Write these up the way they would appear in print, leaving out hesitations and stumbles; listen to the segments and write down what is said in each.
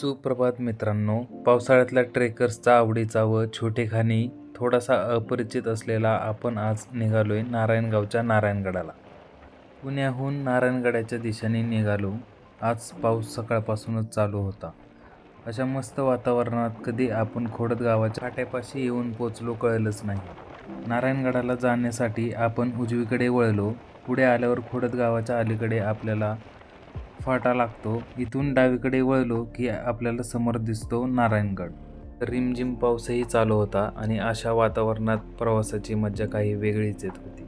सुप्रभात मित्रांनो, पावसाळ्यातल्या ट्रेकर्सचा आवडीचा व छोटेखानी थोडासा अपरिचित असलेला आपण आज निघालोय नारायणगावच्या नारायणगडाला. पुण्याहून नारायणगडाच्या दिशेने निघालो. आज पाऊस सकाळपासूनच चालू होता. अशा मस्त वातावरणात कधी आपण खोडद गावाच्या काट्यापाशी येऊन पोचलो कळलंच नाही. नारायणगडाला जाण्यासाठी आपण उजवीकडे वळलो. पुढे आल्यावर खोडद गावाच्या अलीकडे आपल्याला फाटा लागतो. इथून डावीकडे वळलो की आपल्याला समोर दिसतो नारायणगड. रिमझिम पाऊसही चालू होता आणि अशा वातावरणात प्रवासाची मजा काही वेगळीच येत होती.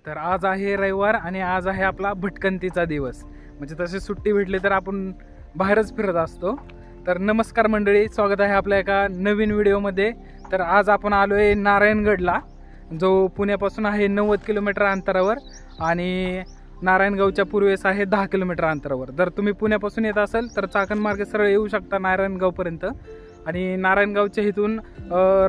तर आज आहे रविवार आणि आज आहे आपला भटकंतीचा दिवस. म्हणजे तशी सुट्टी भेटली तर आपण बाहेरच फिरत असतो. तर नमस्कार मंडळी, स्वागत आहे आपल्या एका नवीन व्हिडिओमध्ये. तर आज आपण आलोय नारायणगडला, जो पुण्यापासून आहे 90 किलोमीटर अंतरावर आणि नारायणगावच्या पूर्वेस आहे 10 किलोमीटर अंतरावर. जर तुम्ही पुण्यापासून येत असाल तर चाकण मार्गे सरळ येऊ शकता नारायणगावपर्यंत. आणि नारायणगावच्या इथून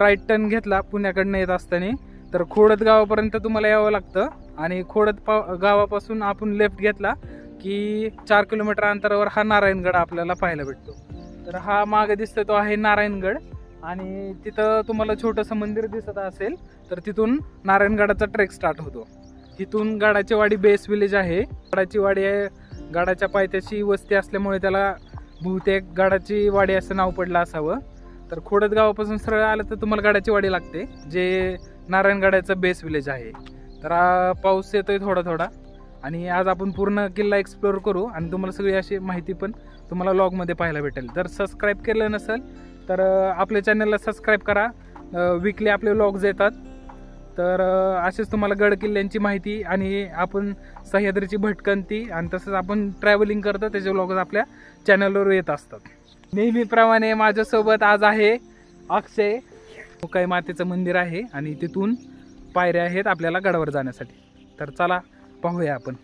राईट टर्न घेतला पुण्याकडनं येत असताना तर खोडद गावापर्यंत तुम्हाला यावं लागतं. आणि खोडद गावापासून आपण लेफ्ट घेतला की 4 किलोमीटर अंतरावर हा नारायणगड आपल्याला पाहायला भेटतो. तर हा मागे दिसतो तो आहे नारायणगड आणि तिथं तुम्हाला छोटंसं मंदिर दिसत असेल तर तिथून नारायणगडाचा ट्रेक स्टार्ट होतो. तिथून गाडाची वाडी बेस विलेज आहे. गाडाची वाडी आहे, गाडाच्या पायथ्याशी वस्ती असल्यामुळे त्याला बहुतेक गाडाची वाडी असं नाव पडलं असावं. तर खोडद गावापासून सरळ आलं तर तुम्हाला गाडाची वाडी लागते, जे नारायणगडाचं बेस विलेज आहे. तर पाऊस येतोय थोडा थोडा आणि आज आपण पूर्ण किल्ला एक्सप्लोअर करू आणि तुम्हाला सगळी अशी माहिती पण तुम्हाला व्लॉगमध्ये पाहायला भेटेल. जर सबस्क्राईब केलं नसेल तर आपल्या चॅनलला सबस्क्राईब करा. वीकली आपले व्लॉग्स येतात. तर असेच तुम्हाला गड किल्ल्यांची माहिती आणि आपण सह्याद्रीची भटकंती आणि तसंच आपण ट्रॅव्हलिंग करतो त्याचे व्लॉग्स आपल्या चॅनलवर येत असतात. नेहमीप्रमाणे माझ्यासोबत आज आहे अक्षय. मुकाई मातेचं मंदिर आहे आणि तिथून पायऱ्या आहेत आपल्याला गडावर जाण्यासाठी. तर चला पाहूया आपण.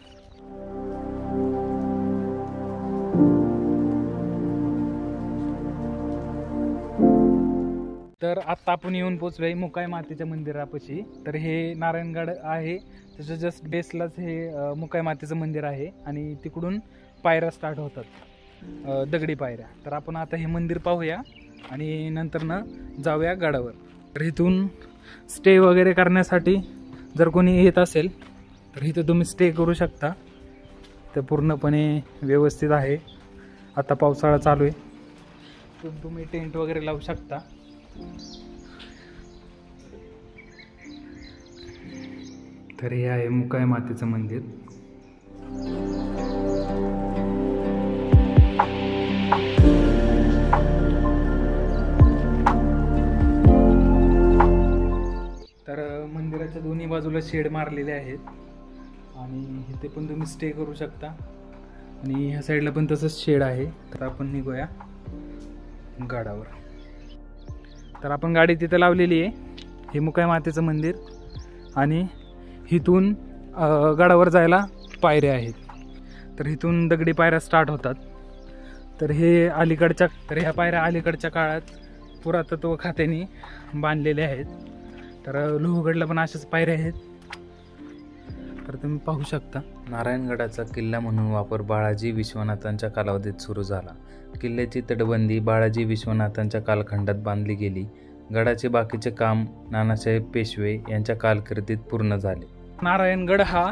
तर आत्ता आपण येऊन पोचलोय मुकाई मातेच्या मंदिरापाशी. तर हे नारायणगड आहे, त्याच्या जस्ट बेसलाच हे मुकाई मातेचं मंदिर आहे आणि तिकडून पायऱ्या स्टार्ट होतात, दगडी पायऱ्या. तर आपण आता हे मंदिर पाहूया आणि नंतर जाऊया गडावर. तर इथून स्टे वगैरे करण्यासाठी जर कोणी येत असेल तर इथं तुम्ही स्टे करू शकता. तर पूर्णपणे व्यवस्थित आहे. आता पावसाळा चालू आहे, तुम्ही टेंट वगैरे लावू शकता. तर हे आहे मुकाई मातेचं मंदिर. तर मंदिराच्या दोन्ही बाजूला शेड मारलेले आहेत आणि इथे पण तुम्ही स्टे करू शकता आणि ह्या साईडला पण तसंच शेड आहे. तर आपण निघूया गडावर. तर आपण गाडी तिथे लावलेली आहे. हे मुकाई मातेचं मंदिर आणि इथून गडावर जायला पायऱ्या आहेत. तर इथून दगडी पायऱ्या स्टार्ट होतात. तर ह्या पायऱ्या अलीकडच्या काळात पुरातत्व खात्याने बांधलेल्या आहेत. तर लोहगडला पण अशाच पायऱ्या आहेत. तर तुम्ही पाहू शकता. नारायणगडाचा किल्ला म्हणून वापर बाळाजी विश्वनाथांच्या कालावधीत सुरू झाला. किल्ल्याची तटबंदी बाळाजी विश्वनाथांच्या कालखंडात बांधली गेली. गडाचे बाकीचे काम नानासाहेब पेशवे यांच्या कारकिर्दीत पूर्ण झाले. नारायणगड हा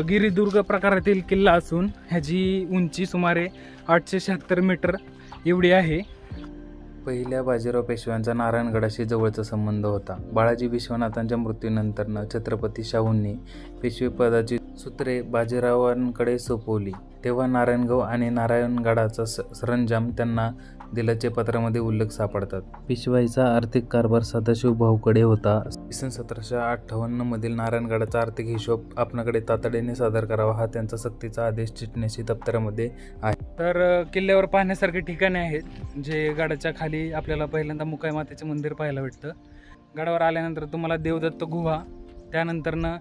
गिरिदुर्ग प्रकारातील किल्ला असून ह्याची उंची सुमारे 876 मीटर एवढी आहे. पहिल्या बाजीराव पेशव्यांचा नारायणगडाशी जवळचा संबंध होता. बाळाजी विश्वनाथांच्या मृत्यूनंतर छत्रपती शाहूंनी पेशवेपदाची सूत्रे बाजीरावांकडे सोपवली. तेव्हा नारायणगाव आणि नारायणगडाचा सरंजाम त्यांना दिल्याचे पत्रामध्ये उल्लेख सापडतात. पेशवाईचा आर्थिक कारभार सदाशिव भाऊकडे होता. सन 1758 मधील नारायणगडाचा आर्थिक हिशोब आपणाकडे तातडीने सादर करावा हा त्यांचा सक्तीचा आदेश चिटणीसी दप्तरामध्ये आहे. तर किल्ल्यावर पाहण्यासारखे ठिकाणे आहेत, जे गडाच्या खाली आपल्याला पहिल्यांदा मुकाई मातेचे मंदिर पाहायला भेटतं. गडावर आल्यानंतर तुम्हाला देवदत्त गुहा, त्यानंतरनं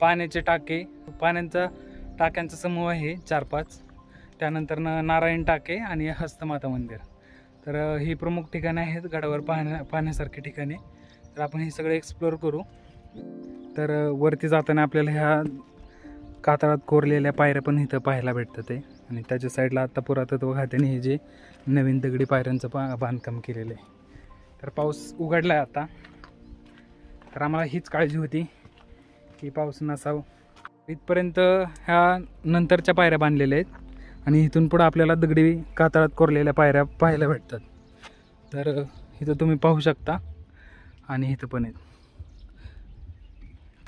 पाण्याचे टाके, टाक्यांचा समूह आहे 4-5, त्यानंतरनं नारायण टाके आणि हस्तमाता मंदिर. तर ही प्रमुख ठिकाणे आहेत गडावर पाहण्यासारखी ठिकाणे. तर आपण हे सगळे एक्सप्लोअर करू. तर वरती जाताना आपल्याला ह्या कातळात कोरलेल्या पायऱ्या पण इथं पाहायला भेटतात ते. आणि त्याच्या साईडला आता पुरातत्व खात्याने हे जे नवीन दगडी पायऱ्यांचं बांधकाम केलेलं आहे. तर पाऊस उघडला आहे आता. तर आम्हाला हीच काळजी होती की पाऊस नसावं. इथपर्यंत ह्या नंतरच्या पायऱ्या बांधलेल्या आहेत आणि इथून पुढं आपल्याला दगडी कातळात कोरलेल्या पायऱ्या पाहायला भेटतात. तर इथं तुम्ही पाहू शकता आणि इथं पण आहेत.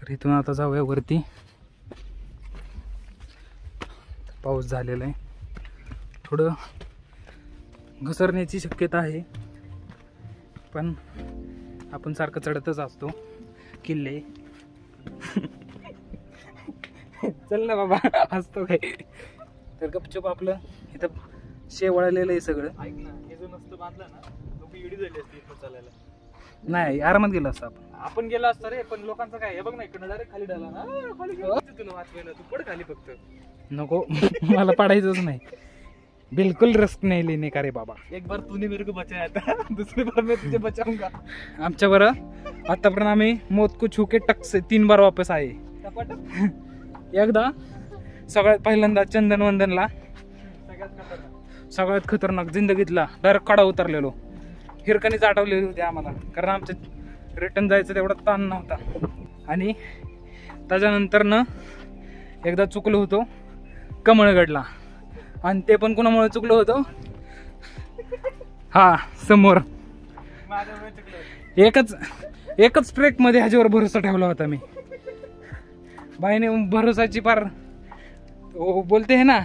तर इथून आता जाऊया वरती. पाऊस झालेला आहे, थोडं घसरण्याची शक्यता आहे, पण आपण सारखं चढतच असतो किल्ले. चल ना बाबा, असतो काय. तर गपचूप आपलं इथं शेवळलेलं आहे सगळं. ऐक ना, हे जो नसतं बांधलं ना, लोक इडी झाली असती इथं चालायला. नाही, आरामात गेलो असतो आपण गेला असतो रे, पण लोकांचं काय, हे बघ ना इकडनं डायरेक्ट खाली डाला ना, खाली गेलो तुला वाचवायला, तू पड खाली फक्त. नको, मला पडायचंच नाही, बिलकुल रिस्क नहीं लेने का रे बाबा. एक बार तूने मेरे को बचाया था, दूसरी बार मैं तुझे बचाऊंगा. आमच्या बरं आतापर्यंत आम्ही मौत को छू के टक से 3 बार वापस आए. एकदा सगळ्यात पहिल्यांदा चंदनवंदनला, सगळ्यात खतरनाक जिंदगीतला डायरेक्ट कडा उतरलेलो. हिरकणीच आठवलेली होती आम्हाला, कारण आमच्या रिटर्न जायचं तेवढा ताण नव्हता. आणि त्याच्यानंतर न एकदा चुकलो होतो कमळगडला, आणि ते पण कुणामुळे चुकलो होतो, हा समोर एकच ट्रेक मध्ये ह्याच्यावर भरोसा ठेवला होता मी. बाईने भरोसाची पार बोलते है ना,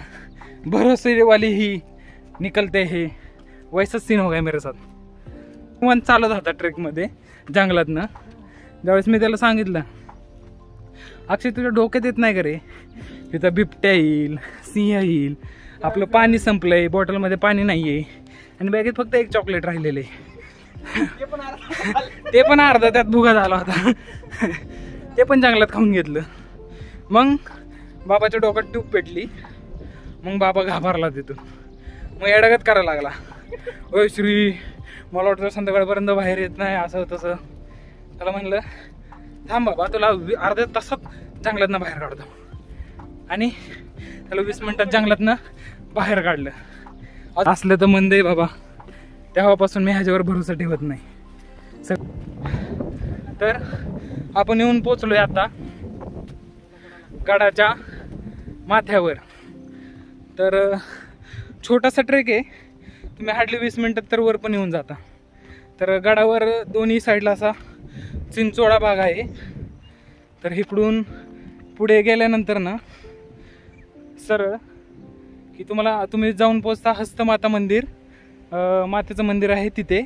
भरोसे वाली ही निकलते है, वैसा सीन हो गया मेरे साथ. मन चालत होता ट्रेक मध्ये जंगलातनं. ज्यावेळेस मी त्याला सांगितलं, अक्षय तुझ्या डोक्यात येत नाही का रे, तिथं बिबट्या येईल, सिंह येईल, आपलं पाणी संपलंय, बॉटलमध्ये पाणी नाहीये, आणि बॅगेत फक्त एक चॉकलेट राहिलेलं आहे, ते पण अर्धा त्यात भुगा झाला होता, ते पण जंगलात खाऊन घेतलं. मग बाबाच्या डोक्यात ट्यूब पेटली. मग बाबा घाबरला तिथून, मग एडागत करायला लागला, ओय श्री मला वाटतं संध्याकाळपर्यंत बाहेर येत नाही, असं तसं. त्याला म्हणलं थांब बाबा, तुला अर्ध्या तासात जंगलातनं बाहेर काढतो. आणि त्याला 20 मिनिटात जंगलातनं बाहेर काढलं. असलं तर मंद आहे बाबा, तेव्हापासून मी ह्याच्यावर भरोसा ठेवत नाही. तर आपण येऊन पोचलोय आता गडाच्या माथ्यावर. तर छोटासा ट्रेक आहे, तुम्ही हार्डली 20 मिनिटात तर वर पण येऊन जाता. तर गडावर दोन्ही साईडला असा चिंचोळा भाग आहे. तर इकडून पुढे गेल्यानंतर ना सरळ की तुम्ही जाऊन पोचता हस्तमाता मंदिर, मातेचं मंदिर आहे तिथे.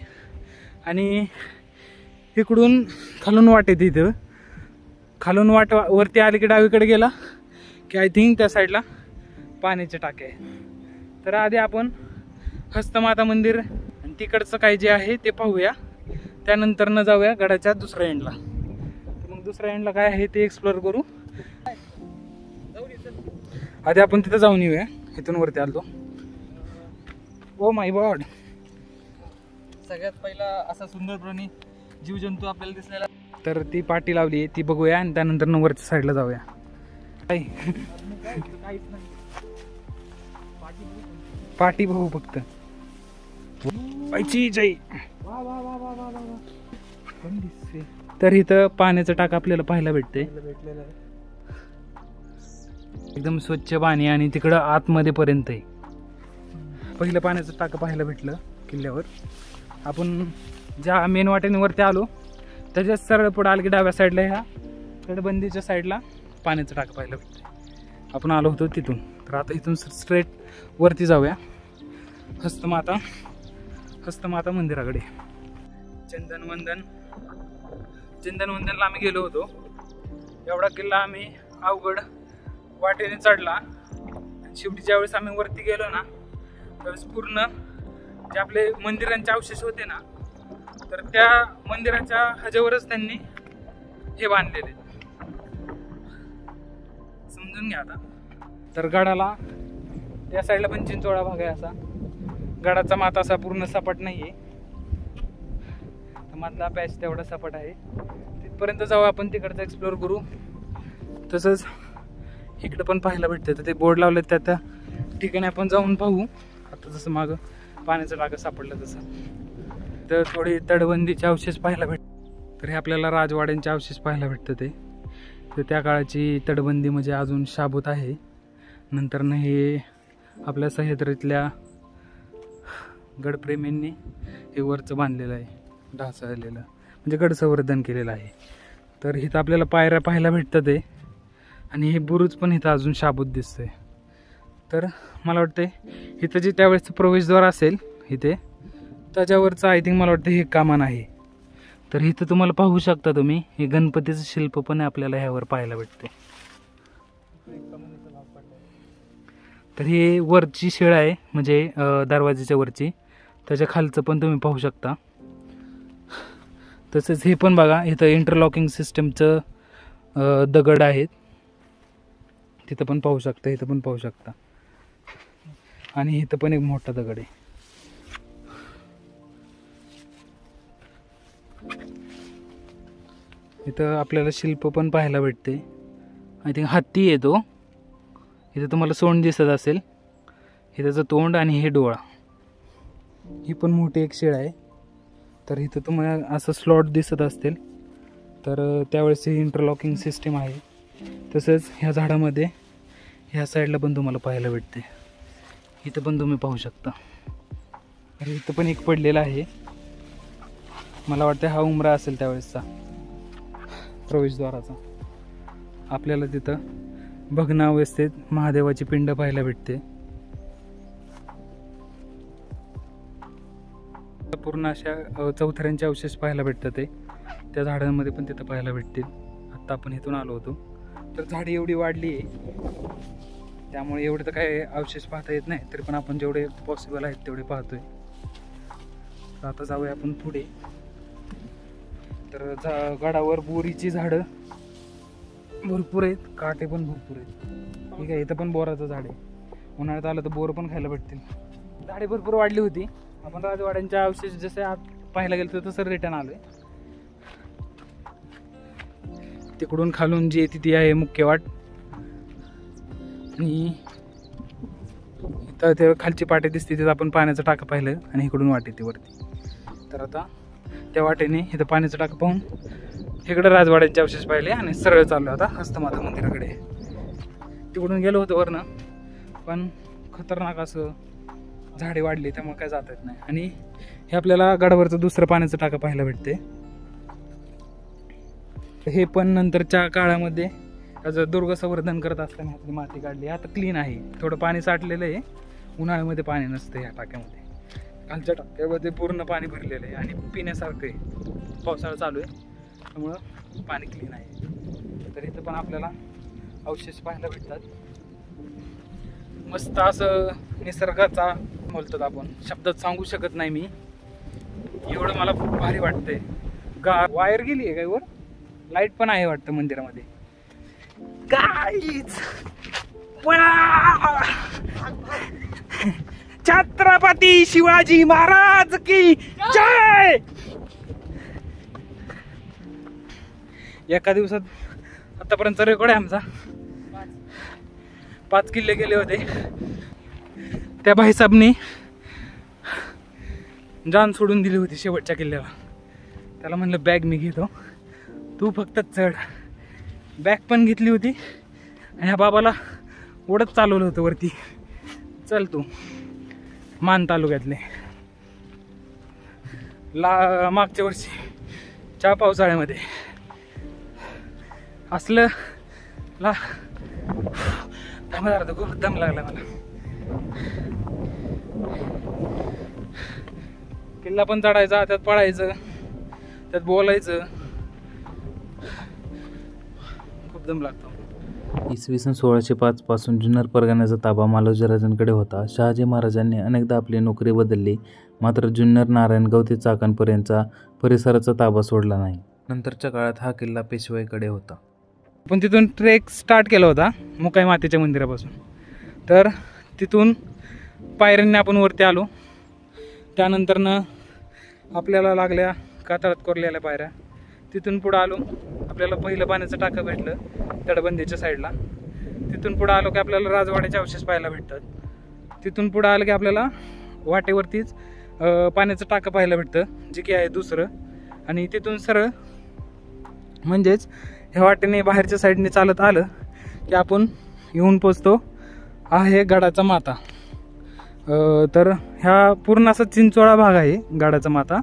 आणि इकडून खालून वाट येते, तिथं खालून वाट वरती आली की डावीकडे गेला की आय थिंक त्या साईडला पाण्याचे टाके आहे. तर आधी आपण हस्तमाता मंदिर आणि तिकडचं काय जे आहे ते पाहूया, त्यानंतर न जाऊया गडाच्या दुसऱ्या एंडला. मग दुसऱ्या एंडला काय आहे ते एक्सप्लोर करू. आधी आपण तिथं जाऊन येऊया, इथून वरती आलो. ओ माय गॉड, सगळ्यात पहिला असा सुंदर प्राणी जीवजंतू आपल्याला दिसलेला. तर ती पाटी लावली ती बघूया आणि त्यानंतर न वरच्या साईडला जाऊया. पाटी बघू फक्त. तर इथं पाण्याचं टाक आपल्याला पाहायला भेटते, एकदम स्वच्छ पाणी, आणि तिकडं आतमध्ये पर्यंत आहे. पहिलं पाण्याचं टाक पाहायला भेटलं किल्ल्यावर. आपण ज्या मेन वाटेने वरती आलो त्याच्याच सरळ पुढे आलं की डाव्या साईडला ह्या तटबंदीच्या साईडला पाण्याचं टाक पाहायला भेटते. आपण आलो होतो तिथून. तर आता इथून स्ट्रेट वरती जाऊया हस्तमाता मंदिराकडे. चंदनवंदनला आम्ही गेलो होतो. एवढा किल्ला आम्ही अवघड वाटेने चढला. शेवटी ज्यावेळेस आम्ही वरती गेलो ना, त्यावेळेस पूर्ण जे आपले मंदिरांचे अवशेष होते ना, तर त्या मंदिराच्या ह्याच्यावरच त्यांनी हे बांधलेले, समजून घ्या आता. तर गडाला त्या साईडला पण चिंचोळा भाग आहे. असा गडाचा माथा असा पूर्ण सपाट नाहीये, मधला पॅच तेवढा सपाट आहे. तिथपर्यंत जाऊ आपण, तिकडचं एक्सप्लोर करू. तसंच इकडं पण पाहायला भेटतं. तर ते बोर्ड लावले त्या त्या ठिकाणी आपण जाऊन पाहू. आता जसं मागं पाण्याचं टाकं सापडलं तसं. तर थोडी तटबंदीचे अवशेष पाहायला भेटतात. तर हे आपल्याला राजवाड्यांचे अवशेष पाहायला भेटतं ते. तर त्या काळाची तटबंदी म्हणजे अजून शाबूत आहे. नंतरनं हे आपल्या सह्याद्रीतल्या गडप्रेमींनी हे वरचं बांधलेलं आहे, ढासळलेलं म्हणजे गडसंवर्धन केलेलं आहे. तर इथं आपल्याला पायऱ्या पाहायला भेटतात आहे आणि हे बुरुज पण इथं अजून शाबूत दिसतंय. तर मला वाटतं इथं जे त्यावेळेचं प्रवेशद्वार असेल इथे त्याच्यावरचं आय थिंक मला वाटतं हे कमान आहे. तर इथं तुम्हाला पाहू शकता तुम्ही हे गणपतीचं शिल्प पण आपल्याला ह्यावर पाहायला भेटते. तर हे वरची शिळा आहे म्हणजे दरवाजाच्या वरची, त्याच्या खालचं पण तुम्ही पाहू शकता. तसेच हे पण बघा इथं इंटरलॉकिंग सिस्टमचं दगड आहेत, तिथं पण पाहू शकता, इथं पण पाहू शकता. आणि इथं पण एक मोठा दगड आहे. इथं आपल्याला शिल्प पण पाहायला भेटते. आय थिंक हत्ती येतो. इथं तुम्हाला सोंड दिसत असेल, हे त्याचं तोंड आणि हे डोळा. ही पण मोठी एक शिळा आहे. तर इथं तुम्हाला असं स्लॉट दिसत असतील तर त्यावेळेस ही इंटरलॉकिंग सिस्टीम आहे. तसंच ह्या झाडामध्ये ह्या साईडला पण तुम्हाला पाहायला भेटते. इथं पण तुम्ही पाहू शकता. तर इथं पण एक पडलेला आहे. मला वाटतं हा उमरा असेल त्यावेळेसचा प्रवेशद्वाराचा. आपल्याला तिथं भग्नावस्थेत महादेवाची पिंड पाहायला भेटते. पूर्ण अशा चौथऱ्यांचे अवशेष पाहायला भेटतात ते त्या झाडांमध्ये पण तिथं पाहायला भेटतील. आत्ता आपण इथून आलो होतो. तर झाडी एवढी वाढली आहे त्यामुळे एवढे तर काय अवशेष पाहता येत नाही, तरी पण आपण जेवढे पॉसिबल आहेत तेवढे पाहतोय. तर आता जाऊया आपण पुढे. तर गडावर बोरीची झाडं भरपूर आहेत, काटे पण भरपूर आहेत. ठीक आहे, इथं पण बोराचं झाड आहे. उन्हाळ्यात आलं तर बोर पण खायला भेटतील. झाडे भरपूर वाढली होती. आपण राजवाड्यांच्या अवशेष जसे आत पाहायला गेलो तसं रिटर्न आलोय. तिकडून खालून जी येते ती आहे मुख्य वाट आणि इथं ते खालची पाटी दिसते तिथं आपण पाण्याचं टाकं पाहिलं आणि इकडून वाट येते वरती. तर आता त्या वाटेने इथं पाण्याचं टाकं पाहून इकडं राजवाड्यांचे अवशेष पाहिले आणि सरळ चाललो आता हस्तमाता मंदिराकडे. तिकडून गेलो होतो वरनं, पण खतरनाक असं झाडे वाढली त्यामुळे काय जाता येत नाही. आणि हे आपल्याला गडावरचं दुसरं पाण्याचं टाकं पाहायला भेटते. हे पण नंतरच्या काळामध्ये त्याचं दुर्ग संवर्धन करत असताना ह्यातली माती काढली. आता क्लीन आहे, थोडं पाणी साठलेलं आहे. उन्हाळ्यामध्ये पाणी नसतं ह्या टाक्यामध्ये. खालच्या टाक्यामध्ये पूर्ण पाणी भरलेलं आहे आणि पिण्यासारखं आहे. पावसाळा चालू आहे त्यामुळं पाणी क्लीन आहे. तर इथं पण आपल्याला अवशेष पाहायला भेटतात. मस्त असं निसर्गाचा बोलतात आपण, शब्दात सांगू शकत नाही मी, एवढं मला खूप भारी वाटतंय. वायर गेली आहे काय वर, लाईट पण आहे वाटतं मंदिरामध्ये. गाईज छत्रपती शिवाजी महाराज की जय. एका दिवसात आतापर्यंत रेकॉर्ड आहे आमचा. 5 किल्ले गेले होते. त्या भाईसाहेबनी जान सोडून दिली होती शेवटच्या किल्ल्याला. त्याला म्हणलं बॅग मी घेतो, तू फक्त चढ. बॅग पण घेतली होती आणि ह्या बाबाला ओढत चालवलं होतं वरती. चल तू. मान तालुक्यातले मागच्या वर्षी च्या पावसाळ्यामध्ये असलं खूप दम लागला मला. किल्ला पण चढायचा, त्यात पळायचं, त्यात बोलायचं, खूप दम लागतो. इसवी सन 1605 पासून जुन्नर परगण्याचा ताबा मालोजीराजांकडे होता. शहाजी महाराजांनी अनेकदा आपली नोकरी बदलली, मात्र जुन्नर, नारायणगाव ते चाकणपर्यंतचा परिसराचा ताबा सोडला नाही. नंतरच्या काळात हा किल्ला पेशवाईकडे होता. पण तिथून ट्रेक स्टार्ट केला होता मुकाई मातेच्या मंदिरापासून. तर तिथून पायऱ्यांनी आपण वरती आलो. त्यानंतरनं आपल्याला लागल्या कातळात कोरलेल्या पायऱ्या. तिथून पुढं आलो, आपल्याला पहिलं पाण्याचं टाकं भेटलं तटबंदीच्या साईडला. तिथून पुढे आलो की आपल्याला राजवाड्याचे अवशेष पाहायला भेटतात. तिथून पुढे आलं की आपल्याला वाटेवरतीच पाण्याचं टाकं पाहायला भेटतं, जे की आहे दुसरं. आणि तिथून सरळ म्हणजेच ह्या वाटेने बाहेरच्या साईडने चालत आलं की आपण येऊन पोचतो आहे गडाचा माथा. तर ह्या पूर्ण असा चिंचोळा भाग आहे गडाचा माथा.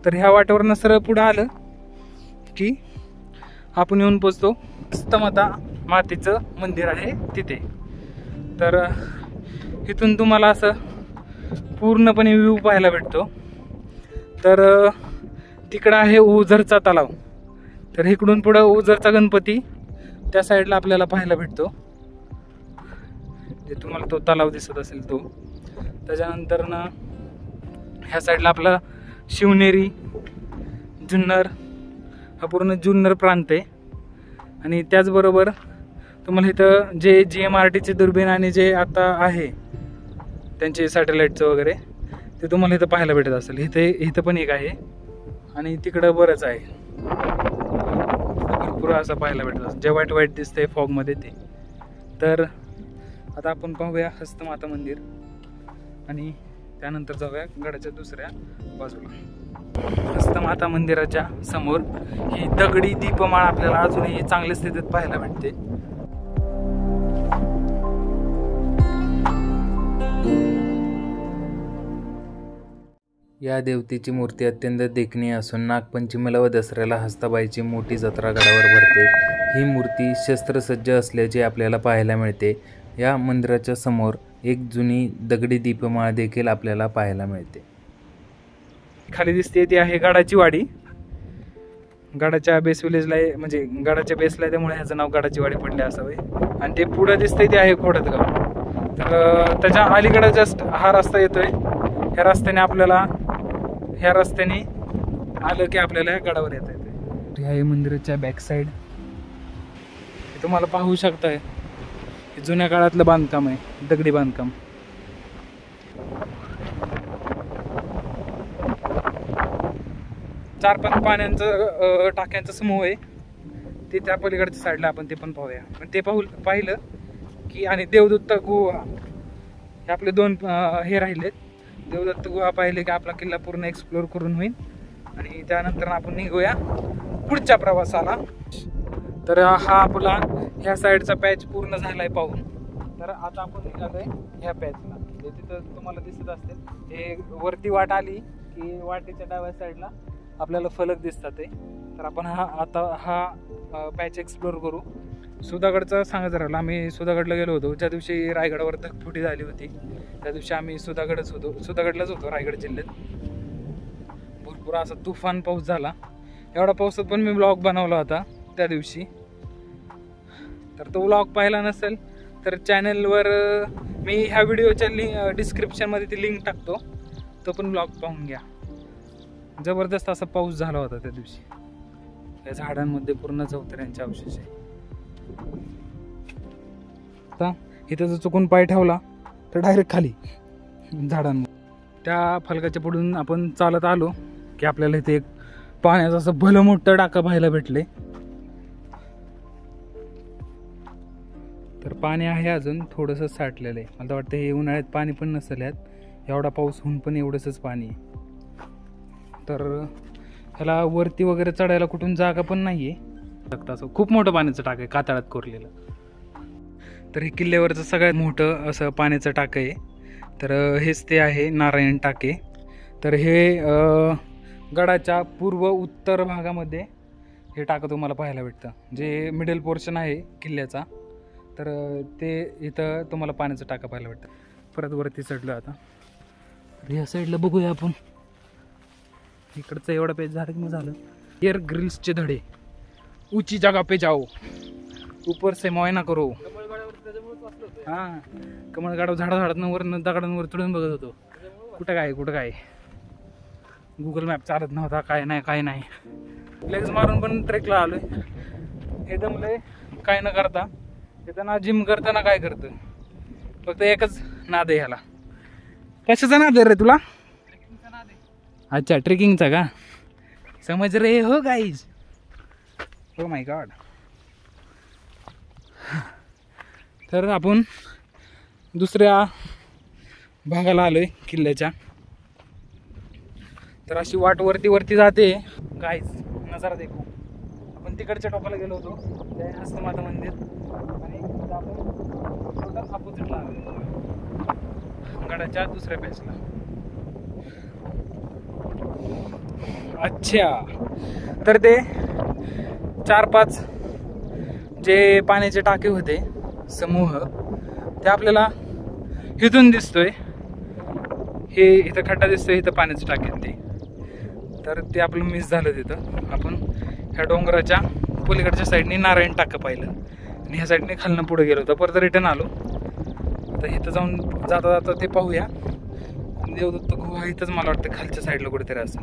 तर ह्या वाटेवरनं सरळ पुढं आलं की आपण येऊन पोचतो हस्तमाता मातेचं मंदिर आहे तिथे. तर इथून तुम्हाला असं पूर्णपणे व्ह्यू पाहायला भेटतो. तर तिकडं आहे ओझरचा तलाव. तर इकडून पुढं ओझरचा गणपती त्या साईडला आपल्याला पाहायला भेटतो, जे तुम्हाला तो तलाव दिसत असेल तो. त्याच्यानंतर ना ह्या साईडला आपला शिवनेरी, जुन्नर हा पूर्ण जुन्नर प्रांत आहे. आणि त्याचबरोबर तुम्हाला इथं जे GMRTचे दुर्बीण आणि जे आता आहे त्यांचे सॅटेलाईटचं वगैरे ते तुम्हाला इथं पाहायला भेटत असेल. इथं पण एक आहे आणि तिकडं बरंच आहे, भरपूर असं पाहायला भेटत असेल जे व्हाईट व्हाईट दिसतंय फॉगमध्ये ते. तर आता आपण पाहूया हस्तमाता मंदिर आणि त्यानंतर जाऊया गडाच्या दुसऱ्या बाजूला. हस्तमाता मंदिराच्या समोर ही दगडी दीपमाळ आपल्याला अजूनही चांगल्या स्थितीत पाहायला भेटते. या देवतेची मूर्ती अत्यंत देखणी असून नागपंचमीला व दसऱ्याला हस्ताबाईची मोठी जत्रा गडावर भरते. ही मूर्ती शस्त्रसज्ज असल्याचे आपल्याला पाहायला मिळते. या मंदिराच्या समोर एक जुनी दगडी दीपमाळ देखील आपल्याला पाहायला मिळते. खाली दिसते ती आहे गडाची वाडी. गडाच्या बेस विलेजला म्हणजे गडाच्या बेसला त्यामुळे ह्याचं नाव गडाची वाडी पडले असावे. आणि ते पुढे दिसतंय ते आहे खोडदगाव. तर त्याच्या अलीकडे जस्ट हा रस्ता येतोय. ह्या रस्त्याने आलं की आपल्याला या गडावर येता येते. हे आहे मंदिराच्या बॅक साईड. तुम्हाला पाहू शकताय हे जुन्या काळातलं बांधकाम आहे, दगडी बांधकाम. चार पाच पाण्याचं टाक्यांचा समूह आहे ते त्या पलीकडच्या साईडला, आपण ते पण पाहूया. पण ते पाहिलं की आणि देवदत्त गुहा हे आपले दोन हे राहिलेत. देवदत्त गुहा पाहिले की आपला किल्ला पूर्ण एक्सप्लोर करून होईल आणि त्यानंतर आपण निघूया पुढच्या प्रवासाला. तर हा आपला ह्या साईडचा पॅच पूर्ण झालाय पाहून. तर आता आपण निघालोय ह्या पॅचला, जे तिथं तुम्हाला दिसत असतील. हे वरती वाट आली की वाटेच्या डाव्या साईडला आपल्याला फलक दिसतात ते. तर आपण हा पॅच एक्सप्लोर करू. सुधागडचा सांगायचं राहिलं, आम्ही सुधागडला गेलो होतो ज्या दिवशी रायगडावर धगफुटी झाली होती. त्या दिवशी आम्ही सुधागडलाच होतो रायगड जिल्ह्यात. भरपूर असा तुफान पाऊस झाला. एवढा पावसात पण मी ब्लॉग बनवला होता त्या दिवशी. तर तो ब्लॉग पाहिला नसेल तर चॅनलवर मी ह्या व्हिडिओच्या डिस्क्रिप्शनमध्ये ती लिंक टाकतो, तो पण ब्लॉग पाहून घ्या. जबरदस्त असा पाऊस झाला होता त्या दिवशी. या झाडांमध्ये पूर्ण चौथऱ्यांचे अवशेष आहे. आता इथं जर चुकून पाय ठेवला तर डायरेक्ट खाली झाडांमध्ये. त्या फलकाच्या पुढून आपण चालत आलो की आपल्याला इथे एक पाण्याचं असं भलं मोठं टाकं पाहायला भेटले. तर पाणी आहे अजून थोडंसं साठलेलं आहे. मला वाटतं हे उन्हाळ्यात पाणी पण नसेल यात. एवढा पाऊस होऊन पण एवढंच पाणी आहे. तर ह्याला वरती वगैरे चढायला कुठून जागा पण नाही आहे. असं खूप मोठं पाण्याचं टाकं आहे, कातळात कोरलेलं. तर हे किल्ल्यावरचं सगळ्यात मोठं असं पाण्याचं टाकं आहे. तर हेच ते आहे नारायण टाके. तर हे गडाच्या पूर्व उत्तर भागामध्ये हे टाकं तुम्हाला पाहायला भेटतं, जे मिडल पोर्शन आहे किल्ल्याचा. तर ते इथं तुम्हाला पाण्याचं टाकं पाहायला भेटतं. परत वरती चढलं आता. तर ह्या साईडला बघूया आपण. इकडचं एवढा पेज झालं की मग झालं. एअर ग्रिल्सचे धडे, ऊंची जगह पे जाओ, ऊपर से मुआयना करो. हां, कमळगाडावर झाडाझाडातनं वरनं दगडांवर चढून बघत होतो कुठं काय. गुगल मॅप चालत नव्हता, काय नाही. लेग्स मारून पण ट्रेकला आलोय. हे दमलंय काय न करता. तिथं ना जिम करतं ना काय करतं, फक्त एकच नाद आहे ह्याला. कशाचा नाद आहे रे तुला? अच्छा, ट्रेकिंगचा का? समज रे हो गाईज. Oh my God. तर आपण दुसऱ्या भागाला आलोय किल्ल्याच्या. तर अशी वाट वरती जाते. गाईज नजारा देखो. आपण तिकडच्या टोकाला गेलो होतो, ते हस्तमाता मंदिर, आणि आपण टोटल अपोजिटला आलो गडाच्या दुसऱ्या पॅचला. अच्छा, तर ते 4-5 जे पाण्याचे टाके होते समूह, ते आपल्याला इथून दिसतोय. हे इथं खड्डा दिसतोय, इथं पाण्याचे टाके ते. तर ते आपलं मिस झालं तिथं. आपण ह्या डोंगराच्या पलीकडच्या साईडने नारायण टाकं पाहिलं आणि ह्या साईडने खालनं पुढे गेलो होतो. परत रिटर्न आलो. आता इथं जाऊन जाता ते पाहूया. देवदत्त गुहा इथंच मला वाटतं खालच्या साईडला कुठेतरी असेल,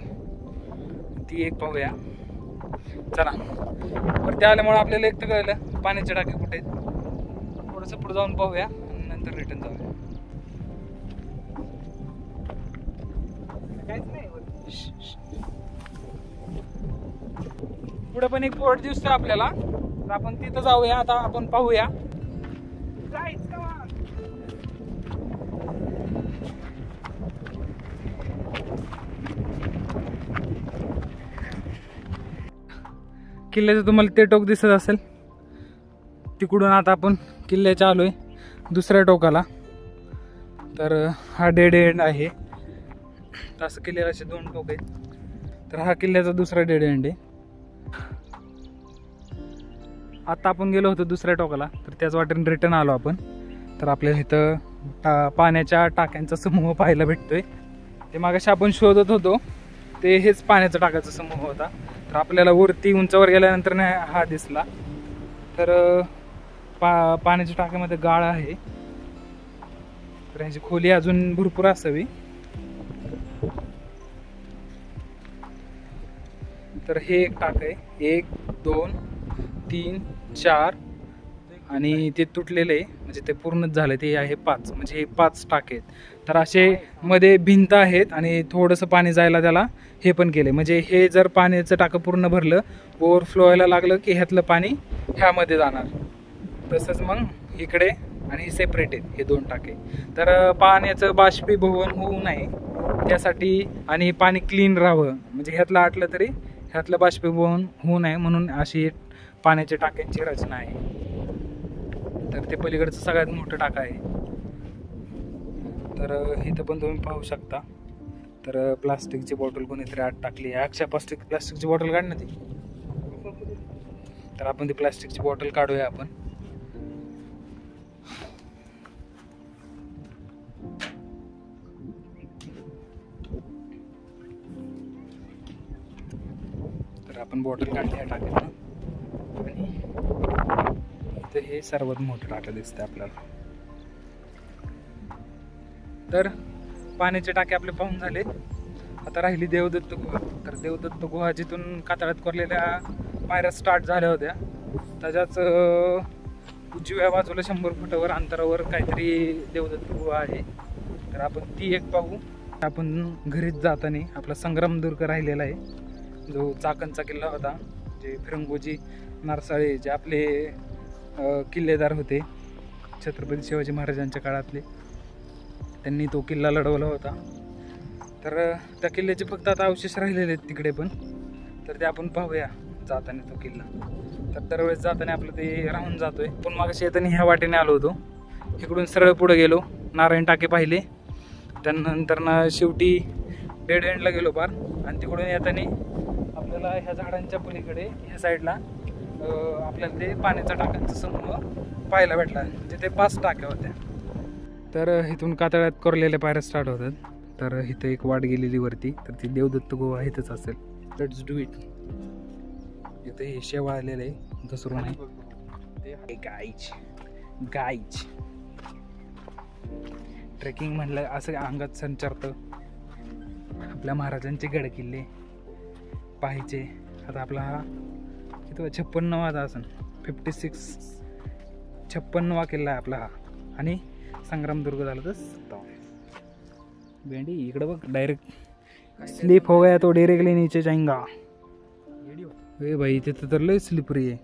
ती एक पाहूया. चला, बरं ते आल्यामुळे आपल्याला एक तर कळलं पाण्याचे टाके कुठे आहेत. थोडंसं पुढे जाऊन पाहूया आणि नंतर रिटर्न जाऊया. काहीच नाही. पुढे पण एक फोर्ट दिसतोय आपल्याला, तर आपण तिथं जाऊया. आता आपण पाहूया. किल्ल्याचं तुम्हाला ते टोक दिसत असेल, तिकडून आता आपण किल्ल्याच्या आलोय दुसऱ्या टोकाला. तर हा डेड एंड आहे. असं किल्ल्याला असे 2 टोक आहेत. तर हा किल्ल्याचा दुसरा डेड एंड आहे. आता आपण गेलो होतो दुसऱ्या टोकाला, तर त्याच वाटेने रिटर्न आलो आपण. तर आपल्याला इथं पाण्याच्या टाक्यांचा समूह पाहायला भेटतोय. ते मागाशी आपण शोधत होतो ते हेच पाण्याचा टाकाचा समूह होता. तर आपल्याला वरती उंचावर गेल्यानंतर हा दिसला. तर पाण्याच्या टाक्यामध्ये गाळ आहे, तर ह्याची खोली अजून भरपूर असावी. तर हे एक टाक आहे, 1 2 3 4, आणि ते तुटलेले आहे, म्हणजे ते पूर्णच झालं. ते आहे 5, म्हणजे हे 5 टाके आहेत. तर असे मध्ये भिंत आहेत आणि थोडंसं पाणी जायला त्याला हे पण केले. म्हणजे हे जर पाण्याचं टाकं पूर्ण भरलं, ओव्हरफ्लो व्हायला लागलं की ह्यातलं पाणी ह्यामध्ये जाणार. तसंच मग इकडे आणि सेपरेट आहेत हे 2 टाके. तर पाण्याचं बाष्पीभवन होऊ नये त्यासाठी आणि पाणी क्लीन राहावं, म्हणजे ह्यातलं आटलं तरी ह्यातलं बाष्पीभवन होऊ नये म्हणून अशी पाण्याच्या टाक्यांची रचना आहे. तर ते पलीकडचं सगळ्यात मोठं टाका आहे. तर इथं पण तुम्ही पाहू शकता. तर प्लास्टिकची बॉटल कोणीतरी आत टाकली आहे. अक्षय प्लास्टिकची बॉटल काढ ना ती. तर आपण ती प्लास्टिकची बॉटल काढूया आपण. तर आपण बॉटल काढली आहे टाक्यातून, आणि इथं हे सर्वात मोठं टाकं दिसतं आपल्याला. तर पाण्याचे टाके आपले पाहून झाले. आता राहिली देवदत्त गुहा. तर देवदत्त गुहा जिथून कातळात कोरलेल्या पायऱ्या स्टार्ट झाल्या होत्या, त्याच्याच उजव्या बाजूला 100 फुटावर अंतरावर काहीतरी देवदत्त गुहा आहे. तर आपण ती एक पाहू. आपण घरीच जाताना आपला संग्रामदुर्ग राहिलेला आहे, जो चाकणचा किल्ला होता. जे फिरंगोजी नारसाळे जे आपले किल्लेदार होते छत्रपती शिवाजी महाराजांच्या काळातले, त्यांनी तो किल्ला लढवला होता. तर त्या किल्ल्याचे फक्त आता अवशेष राहिलेले आहेत तिकडे पण. तर ते आपण पाहूया जाताना तो किल्ला. तर दरवेळेस जाताना आपलं ते राहून जातोय. पण मागाशी येताना ह्या वाटेने आलो होतो, इकडून सरळ पुढे गेलो, नारायण टाके पाहिले, त्यानंतर ना शेवटी डेड एंडला गेलो पार. आणि तिकडून येताना आपल्याला ह्या झाडांच्या पलीकडे ह्या साईडला आपल्याला ते पाण्याच्या टाक्यांचा समूह पाहायला भेटला, म्हणजे ते 5 टाक्या होत्या. तर इथून कातळ्यात कोरलेल्या पायऱ्या स्टार्ट होतात. तर इथं एक वाट गेलेली वरती, तर ती देवदत्त गुहा इथंच असेल. Let's do it. इथं हे शेवाळलेलं आहे, घसरून आहे. गाईच ट्रेकिंग म्हणलं असं अंगात संचारतं. आपल्या महाराजांचे गड किल्ले पाहायचे. आता आपला हा किती 56वा असन, 56वा किल्ला आहे आपला हा. आणि संग्रामदुर्ग झालं तर 57. भेंडी इकडं बघ, डायरेक्ट स्लिप हो गया तो डायरेक्टली नीचे जाएगा. ए भाई तिथं तर लय स्लिपरी आहे.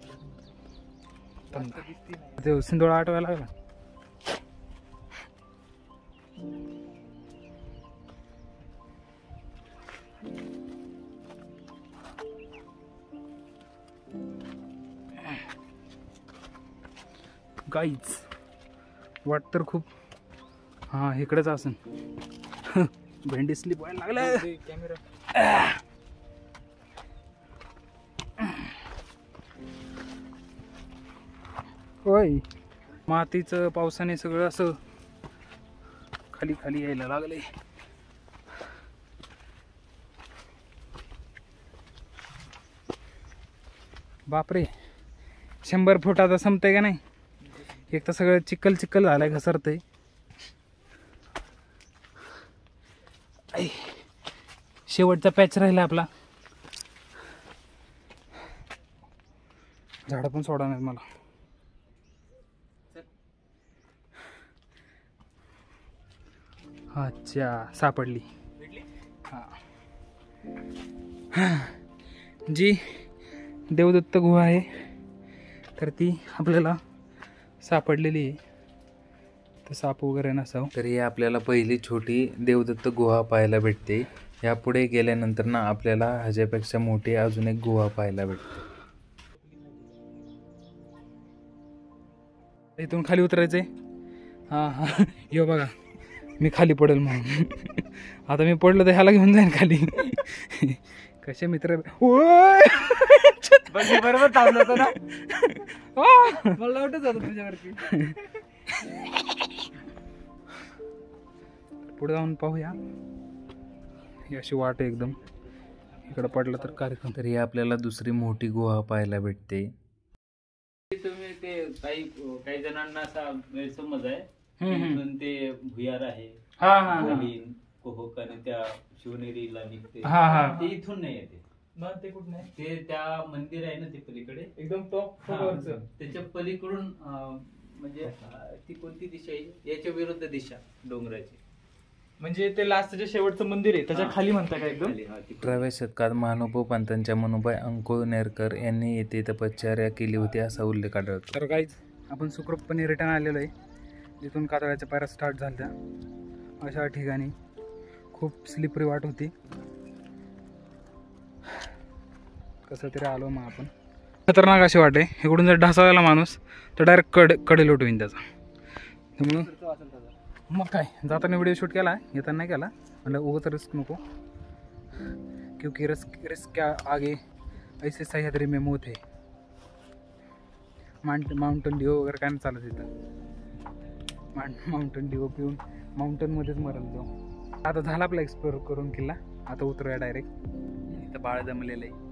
ते सिंधोळा आठवायला लागला. गाईच वाट तर खूप. हां इकडेच असन. भेंडी स्लिप व्हायला लागलं. कॅमेरा होय मातीचं पावसाने सगळं असं खाली खाली यायला लागले. बापरे 100 फूट आता संपतंय का नाही. एक तर सगळं चिखल चिखल झालंय घसरतंय. शेवटचा पॅच राहिला आपला. झाडं पण सोडा नाही मला. अच्छा सापडली. हां जी देवदत्त गुहा आहे तर ती आपल्याला सापडलेली आहे. तर साप वगैरे नसावं. तर ही आपल्याला पहिली छोटी देवदत्त गुहा पाहायला भेटते. यापुढे गेल्यानंतर ना आपल्याला ह्याच्यापेक्षा मोठी अजून एक गुहा पाहायला भेटते. इथून खाली उतरायचंय. हां हां यो बघा मी खाली पडेल म्हणून. आता मी पडलो तर ह्याला घेऊन जाईन खाली. कसे मित्र. बरोबर थांबलं होतं ना. मला वाटत होतं तुझ्यावरती. पुढे जाऊन पाहूया. ही अशी वाट आहे एकदम. इकडं पडलं तर कार्यक्रम. तर ही आपल्याला दुसरी मोठी गुहा पाहायला भेटते. तुम्ही ते काही जणांना असा गैरसमज आहे. इथून ते भुयार आहे. हा हा कोलीन, कोहक आणि त्या शिवनेरीला निघते. हा हा ते इथून नाही येते. मग ते कुठं नाही ते त्या मंदिर आहे ना ते पलीकडे एकदम टॉप वरचं. त्याच्या पलीकडून म्हणजे ती कोणती दिशा आहे याच्या विरुद्ध दिशा डोंगराची. म्हणजे ते लास्टचे शेवटचं मंदिर आहे त्याच्या खाली म्हणता का एकदम. खाली, हा, तिकडे. 18व्या शतकात महानुभाव पंतांच्या मनुबाई अंकोनेरकर यांनी येथे तपश्चर्या केली होती असा उल्लेख आढळतो. तर गाईज आपण सुखरूपपणे रिटर्न आलेलो आहे. जिथून कातळ्याच्या पायऱ्या स्टार्ट झाल्या अशा ठिकाणी खूप स्लिपरी वाट होती. कसं तरी आलो मग आपण. खतरनाक अशी वाट आहे. इकडून जर ढासळला माणूस तर डायरेक्ट कडे लोटवीन त्याचा. त्यामुळं मग काय जाताना व्हिडिओ शूट केला येताना नाही केला. म्हणलं उगाच रिस्क नको. क्योंकि रिस्क आगे ऐसे सह्याद्री में मौत है. माउंटन ड्यू वगैरे काय नाही चालत इथं. माउंटन ड्यू पिऊन माउंटनमध्येच मरल तो. आता झाला आपला एक्सप्लोर करून किल्ला. आता उतरूया डायरेक्ट. इथं बाळ जमलेलं आहे.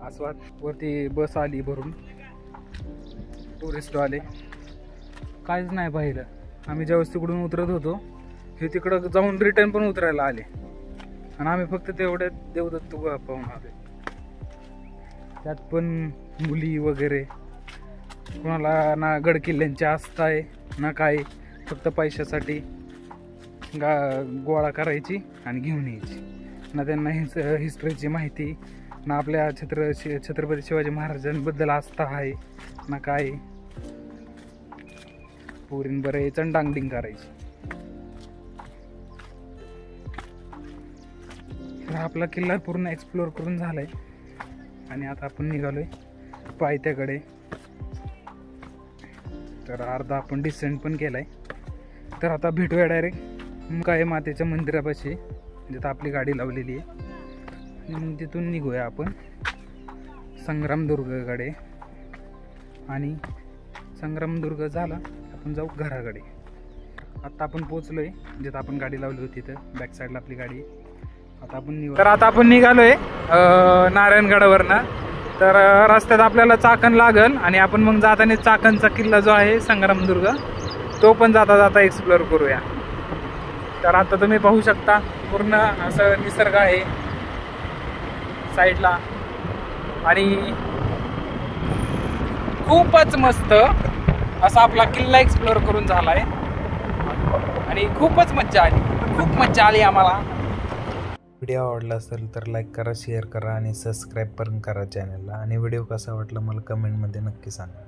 आस्वाद वरती बस आली भरून. टुरिस्ट आले. काहीच नाही पाहिलं. आम्ही ज्यावेळेस तिकडून उतरत होतो हे तिकडं जाऊन रिटर्न पण उतरायला आले आणि आम्ही फक्त तेवढ्या देवदत्त गुहा पाहून आले. त्यात पण मुली वगैरे. कोणाला ना गड किल्ल्यांची आस्था आहे ना काय. फक्त पैशासाठी गोळा करायची आणि घेऊन यायची. ना त्यांना हिस्ट्रीची माहिती ना आपल्या छत्रपती शिवाजी महाराजांबद्दल आस्था आहे ना काय. पोरीन बरे चंडांगडिंग करायची. तर आपला किल्ला पूर्ण एक्सप्लोर करून झालाय आणि आता आपण निघालोय पायथ्याकडे. तर अर्धा आपण डिसेंट पण केलाय. तर आता भेटूया डायरेक्ट काय मातेच्या मंदिरापाशी जिथं आपली गाडी लावलेली आहे. आणि तिथून निघूया आपण संग्रामदुर्गकडे. आणि संग्रामदुर्ग झाला आपण जाऊ घराकडे. आता आपण पोचलोय जिथं आपण गाडी लावली होती तिथं बॅक साईडला आपली गाडी. आता आपण निघू. तर आता आपण निघालोय नारायणगडावरनं. तर रस्त्यात आपल्याला चाकण लागल आणि आपण मग जाताना चाकणचा किल्ला जो आहे संग्रामदुर्ग तो पण जाता जाता एक्सप्लोर करूया. तर आता तुम्ही पाहू शकता पूर्ण असं निसर्ग आहे साईडला आणि खूपच मस्त असा आपला किल्ला एक्सप्लोर करून झालाय आणि खूपच मज्जा आली. खूप मज्जा आली आम्हाला. व्हिडिओ आवडला असेल तर लाईक करा, शेअर करा आणि सबस्क्राईब पण करा चॅनलला. आणि व्हिडिओ कसा वाटला मला कमेंटमध्ये नक्की सांगा.